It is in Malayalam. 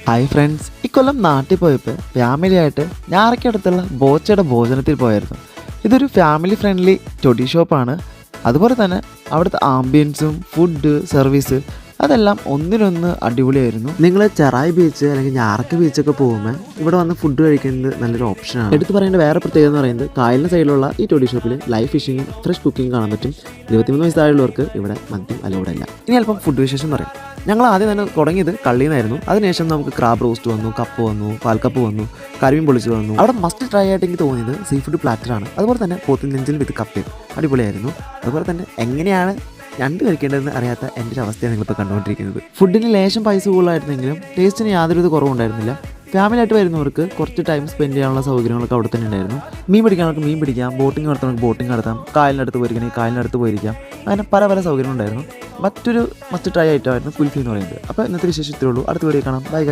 ഹായ് ഫ്രണ്ട്സ്, ഇക്കൊല്ലം നാട്ടിൽ പോയപ്പോൾ ഫാമിലിയായിട്ട് ഞാറയ്ക്കടുത്തുള്ള ബോച്ചയുടെ ഭോജനത്തിൽ പോയായിരുന്നു. ഇതൊരു ഫാമിലി ഫ്രണ്ട്ലി ടൊഡി ഷോപ്പാണ്. അതുപോലെ തന്നെ അവിടുത്തെ ആംബിയൻസും ഫുഡ് സർവീസ് അതെല്ലാം ഒന്നിനൊന്ന് അടിപൊളിയായിരുന്നു. നിങ്ങൾ ചെറായി ബീച്ച് അല്ലെങ്കിൽ ഞാറക്ക ബീച്ചൊക്കെ പോകുമ്പോൾ ഇവിടെ വന്ന് ഫുഡ് കഴിക്കുന്നത് നല്ലൊരു ഓപ്ഷനാണ്. എടുത്ത് പറയേണ്ട വേറെ പ്രത്യേകത എന്ന് പറയുന്നത് കായലിന് സൈഡിലുള്ള ഈ ടൊഡി ഷോപ്പിൽ ലൈവ് ഫിഷിങ്ങും ഫ്രഷ് കുക്കിംഗ് കാണാൻ പറ്റും. 23 വയസ്സ് താഴെയുള്ളവർക്ക് ഇവിടെ മദ്യം അലൗഡ് അല്ല. ഇനി അല്പം ഫുഡ് വിശേഷം പറയാം. ഞങ്ങൾ ആദ്യം തന്നെ തുടങ്ങിയത് കള്ളിയിൽ നിന്നായിരുന്നു. അതിനുശേഷം നമുക്ക് ക്രാബ് റോസ്റ്റ് വന്നു, കപ്പ് വന്നു, പാൽക്കപ്പ് വന്നു, കരിമീൻ പൊളിച്ച് വന്നു. അവിടെ മസ്റ്റ് ട്രൈ ആയിട്ട് എനിക്ക് തോന്നിയത് സീ ഫുഡ് പ്ലാറ്ററാണ്. അതുപോലെ തന്നെ പോത്തിൻ നെഞ്ചിൽ വിത്ത് കപ്പയും അടിപൊളിയായിരുന്നു. അതുപോലെ തന്നെ എങ്ങനെയാണ് ഞണ്ട് കഴിക്കേണ്ടതെന്ന് അറിയാത്ത എൻ്റെ ഒരു അവസ്ഥയാണ് നിങ്ങളിപ്പോൾ കണ്ടുകൊണ്ടിരിക്കുന്നത്. ഫുഡിന് ലേശം പൈസ കൂടുതലായിരുന്നെങ്കിലും ടേസ്റ്റിന് യാതൊരു കുറവുണ്ടായിരുന്നില്ല. ഫാമിലി ആയിട്ട് വരുന്നവർക്ക് കുറച്ച് ടൈം സ്പെൻഡ് ചെയ്യാനുള്ള സൗകര്യങ്ങളൊക്കെ അവിടെ തന്നെ ഉണ്ടായിരുന്നു. മീൻ പിടിക്കാനവർക്ക് മീൻ പിടിക്കാം, ബോട്ടിംഗ് നടത്തുന്നവർക്ക് ബോട്ടിംഗ് നടത്താം, കായലിനടുത്ത് പോയിരിക്കണമെങ്കിൽ കായലിനടുത്ത് പോയിരിക്കാം. അങ്ങനെ പല സൗകര്യങ്ങളുണ്ടായിരുന്നു. മറ്റൊരു മസ്റ്റ് ട്രൈ ആയിട്ടായിരുന്നു കുൽഫി എന്ന് പറയുന്നത്. അപ്പോൾ ഇന്നത്തെ വിശേഷം ഇത്രയേ ഉള്ളൂ. അടുത്ത വീഡിയോ കാണാം. ബൈ.